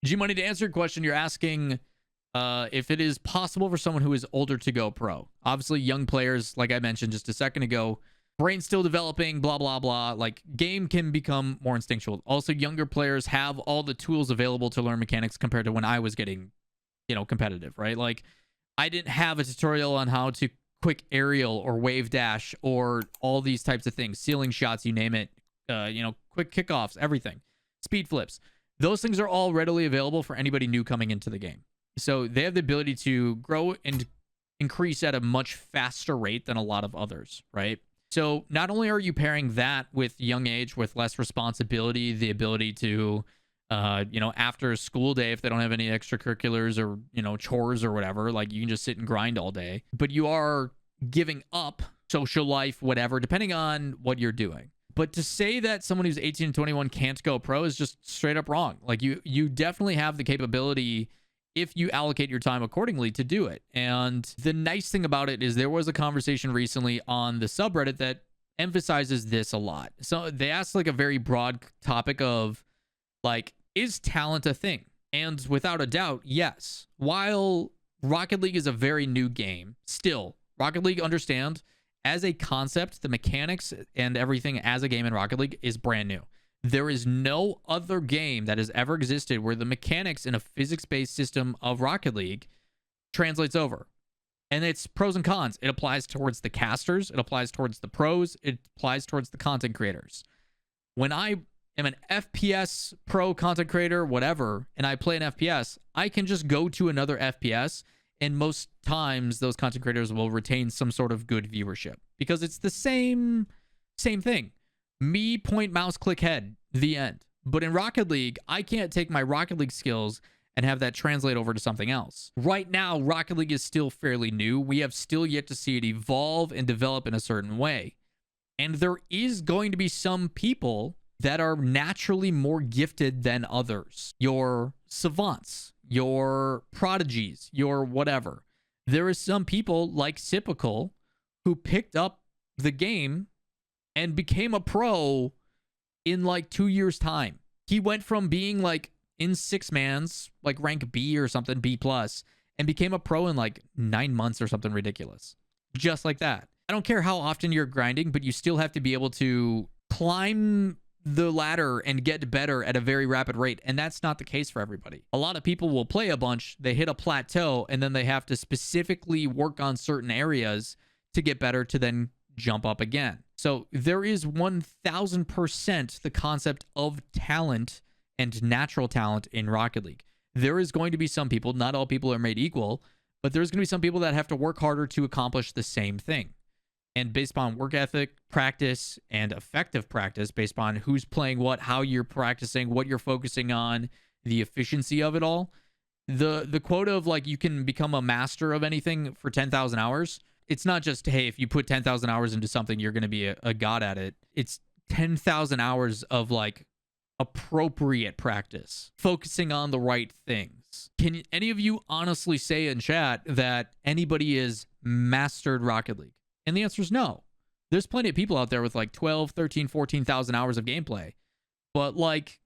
G-Money, to answer your question, you're asking if it is possible for someone who is older to go pro. Obviously, young players, like I mentioned just a second ago, brain still developing, blah, blah, blah. Like, game can become more instinctual. Also, younger players have all the tools available to learn mechanics compared to when I was getting, competitive, right? Like, I didn't have a tutorial on how to quick aerial or wave dash or all these types of things, ceiling shots, you name it, quick kickoffs, everything, speed flips. Those things are all readily available for anybody new coming into the game. So they have the ability to grow and increase at a much faster rate than a lot of others, right? So not only are you pairing that with young age, with less responsibility, the ability to, after a school day, if they don't have any extracurriculars or, chores or whatever, like you can just sit and grind all day, but you are giving up social life, whatever, depending on what you're doing. But to say that someone who's 18 and 21 can't go pro is just straight up wrong. Like you definitely have the capability, if you allocate your time accordingly, to do it. And the nice thing about it is there was a conversation recently on the subreddit that emphasizes this a lot. So they asked like a very broad topic of like, is talent a thing? And without a doubt, yes. While Rocket League is a very new game, still, Rocket League, understand, as a concept, the mechanics and everything as a game in Rocket League is brand new. There is no other game that has ever existed where the mechanics in a physics-based system of Rocket League translates over. And it's pros and cons. It applies towards the casters. It applies towards the pros. It applies towards the content creators. When I am an FPS pro content creator, whatever, and I play an FPS, I can just go to another FPS, and most times those content creators will retain some sort of good viewership because it's the same thing. Me, point, mouse, click, head, the end. But in Rocket League, I can't take my Rocket League skills and have that translate over to something else. Right now, Rocket League is still fairly new. We have still yet to see it evolve and develop in a certain way. And there is going to be some people that are naturally more gifted than others. Your savants, your prodigies, your whatever. There is some people like Sipical who picked up the game and became a pro in like 2 years' time. He went from being like in 6-mans, like rank B or something, B+, and became a pro in like 9 months or something ridiculous. Just like that. I don't care how often you're grinding, but you still have to be able to climb the ladder and get better at a very rapid rate, and that's not the case for everybody. A lot of people will play a bunch, they hit a plateau, and then they have to specifically work on certain areas to get better to then jump up again. So there is 1000% the concept of talent and natural talent in Rocket League. There is going to be some people, not all people are made equal, but there's going to be some people that have to work harder to accomplish the same thing. And based on work ethic, practice, and effective practice, based on who's playing what, how you're practicing, what you're focusing on, the efficiency of it all, the quote of like you can become a master of anything for 10,000 hours, it's not just, hey, if you put 10,000 hours into something, you're going to be a god at it. It's 10,000 hours of like appropriate practice, focusing on the right things. Can any of you honestly say in chat that anybody has mastered Rocket League? And the answer is no. There's plenty of people out there with like 12, 13, 14,000 hours of gameplay. But like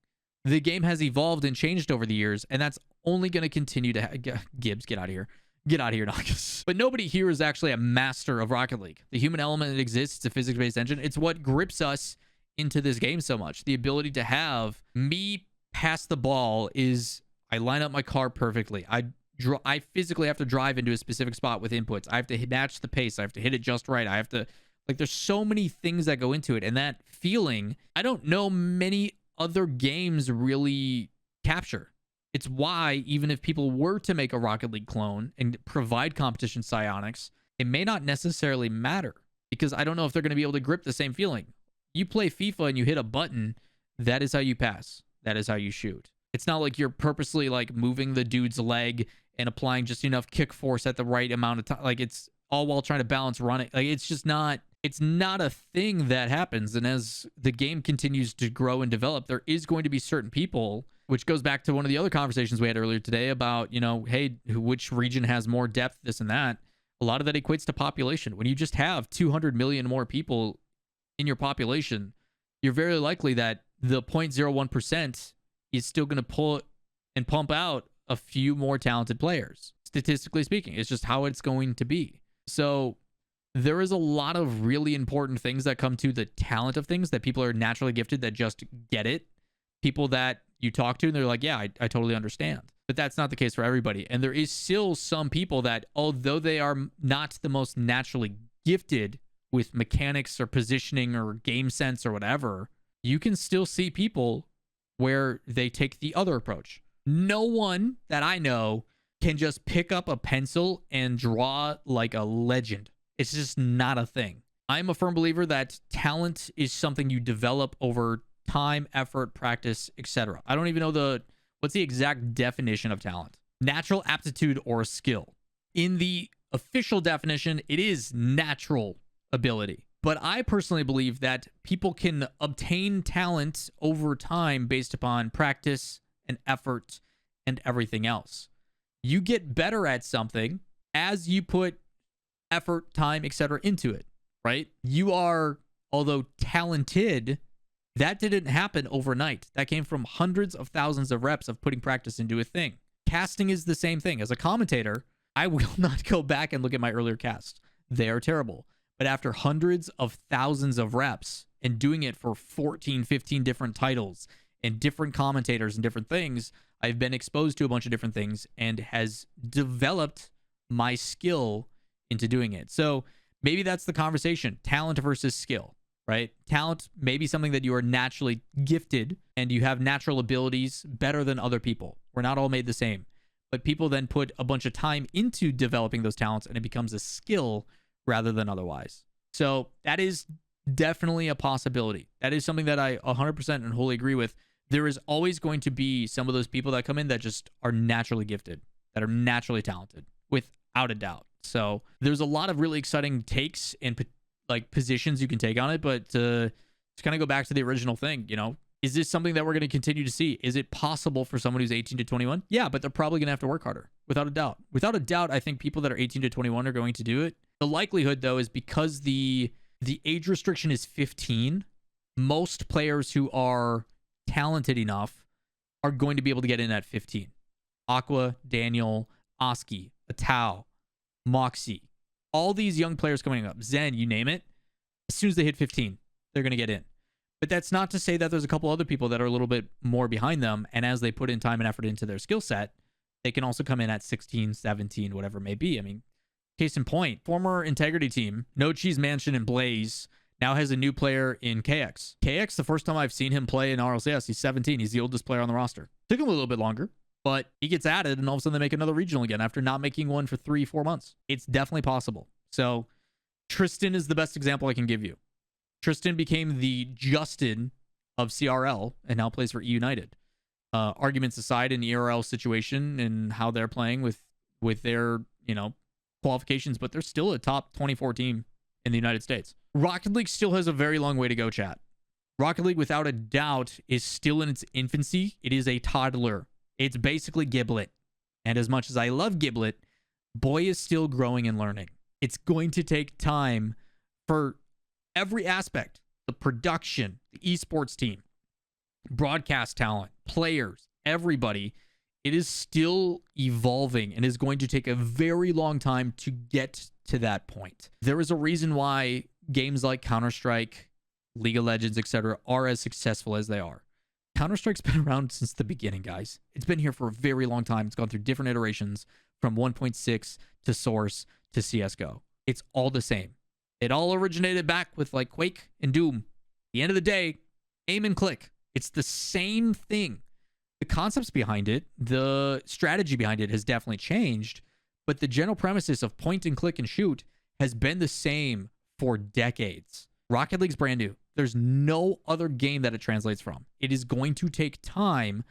the game has evolved and changed over the years, and that's only going to continue to Gibbs, get out of here. Get out of here, Nagas. But nobody here is actually a master of Rocket League. The human element that exists, it's a physics-based engine. It's what grips us into this game so much. The ability to have me pass the ball is, I line up my car perfectly. I physically have to drive into a specific spot with inputs. I have to match the pace. I have to hit it just right. I have to, like, there's so many things that go into it. And that feeling, I don't know many other games really capture. It's why, even if people were to make a Rocket League clone and provide competition psionics, it may not necessarily matter because I don't know if they're going to be able to grip the same feeling. You play FIFA and you hit a button, that is how you pass. That is how you shoot. It's not like you're purposely like moving the dude's leg and applying just enough kick force at the right amount of time. Like it's all while trying to balance running. Like it's just not, it's not a thing that happens. And as the game continues to grow and develop, there is going to be certain people, which goes back to one of the other conversations we had earlier today about, you know, hey, which region has more depth, this and that. A lot of that equates to population. When you just have 200 million more people in your population, you're very likely that the 0.01% is still going to pull and pump out a few more talented players. Statistically speaking, it's just how it's going to be. So there is a lot of really important things that come to the talent of things, that people are naturally gifted that just get it. People that you talk to and they're like, yeah, I totally understand. But that's not the case for everybody. And there is still some people that, although they are not the most naturally gifted with mechanics or positioning or game sense or whatever, you can still see people where they take the other approach. No one that I know can just pick up a pencil and draw like a legend. It's just not a thing. I'm a firm believer that talent is something you develop over time, effort, practice, etc. I don't even know what's the exact definition of talent. Natural aptitude or skill. In the official definition, it is natural ability. But I personally believe that people can obtain talent over time based upon practice and effort and everything else. You get better at something as you put effort, time, etc. into it, right? You are, although talented, that didn't happen overnight. That came from hundreds of thousands of reps of putting practice into a thing. Casting is the same thing. As a commentator, I will not go back and look at my earlier casts. They are terrible. But after hundreds of thousands of reps and doing it for 14, 15 different titles and different commentators and different things, I've been exposed to a bunch of different things and has developed my skill into doing it. So maybe that's the conversation, talent versus skill, right? Talent may be something that you are naturally gifted and you have natural abilities better than other people. We're not all made the same, but people then put a bunch of time into developing those talents and it becomes a skill rather than otherwise. So that is definitely a possibility. That is something that I 100% and wholly agree with. There is always going to be some of those people that come in that just are naturally gifted, that are naturally talented, without a doubt. So there's a lot of really exciting takes and like positions you can take on it, but to kind of go back to the original thing, you know, is this something that we're going to continue to see? Is it possible for someone who's 18 to 21? Yeah, but they're probably going to have to work harder, without a doubt. Without a doubt, I think people that are 18 to 21 are going to do it. The likelihood, though, is because the age restriction is 15, most players who are talented enough are going to be able to get in at 15. Aqua, Daniel, Oski, Atau, Moxie, all these young players coming up, Zen, you name it, as soon as they hit 15, they're going to get in. But that's not to say that there's a couple other people that are a little bit more behind them, and as they put in time and effort into their skill set, they can also come in at 16, 17, whatever it may be. I mean, case in point, former Integrity team, No Cheese Mansion and Blaze, now has a new player in KX. KX, the first time I've seen him play in RLCS, he's 17. He's the oldest player on the roster. Took him a little bit longer, but he gets added, and all of a sudden they make another regional again after not making one for 3-4 months. It's definitely possible. So Tristan is the best example I can give you. Tristan became the Justin of CRL and now plays for E United. Arguments aside in the ERL situation and how they're playing with their, you know, qualifications, but they're still a top 24 team in the United States. Rocket League still has a very long way to go, chat. Rocket League, without a doubt, is still in its infancy. It is a toddler. It's basically Giblet. And as much as I love Giblet, boy is still growing and learning. It's going to take time for every aspect, the production, the esports team, broadcast talent, players, everybody. It is still evolving and is going to take a very long time to get to that point. There is a reason why games like Counter-Strike, League of Legends, etc. are as successful as they are. Counter-Strike's been around since the beginning, guys. It's been here for a very long time. It's gone through different iterations from 1.6 to Source to CSGO. It's all the same. It all originated back with like Quake and Doom. At the end of the day, aim and click. It's the same thing. The concepts behind it, the strategy behind it has definitely changed, but the general premises of point and click and shoot has been the same for decades. Rocket League's brand new. There's no other game that it translates from. It is going to take time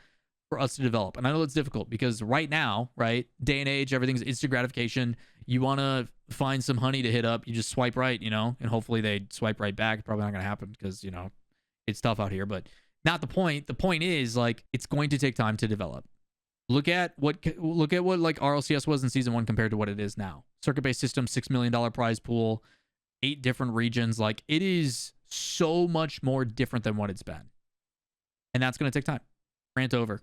for us to develop. And I know it's difficult because right now, right, day and age, everything's instant gratification. You want to find some honey to hit up, you just swipe right, you know, and hopefully they swipe right back. Probably not going to happen because, you know, it's tough out here, but not the point. The point is, like, it's going to take time to develop. Look at what like RLCS was in season 1 compared to what it is now. Circuit-based system, $6 million prize pool, 8 different regions. Like, it is so much more different than what it's been. And that's going to take time. Rant over.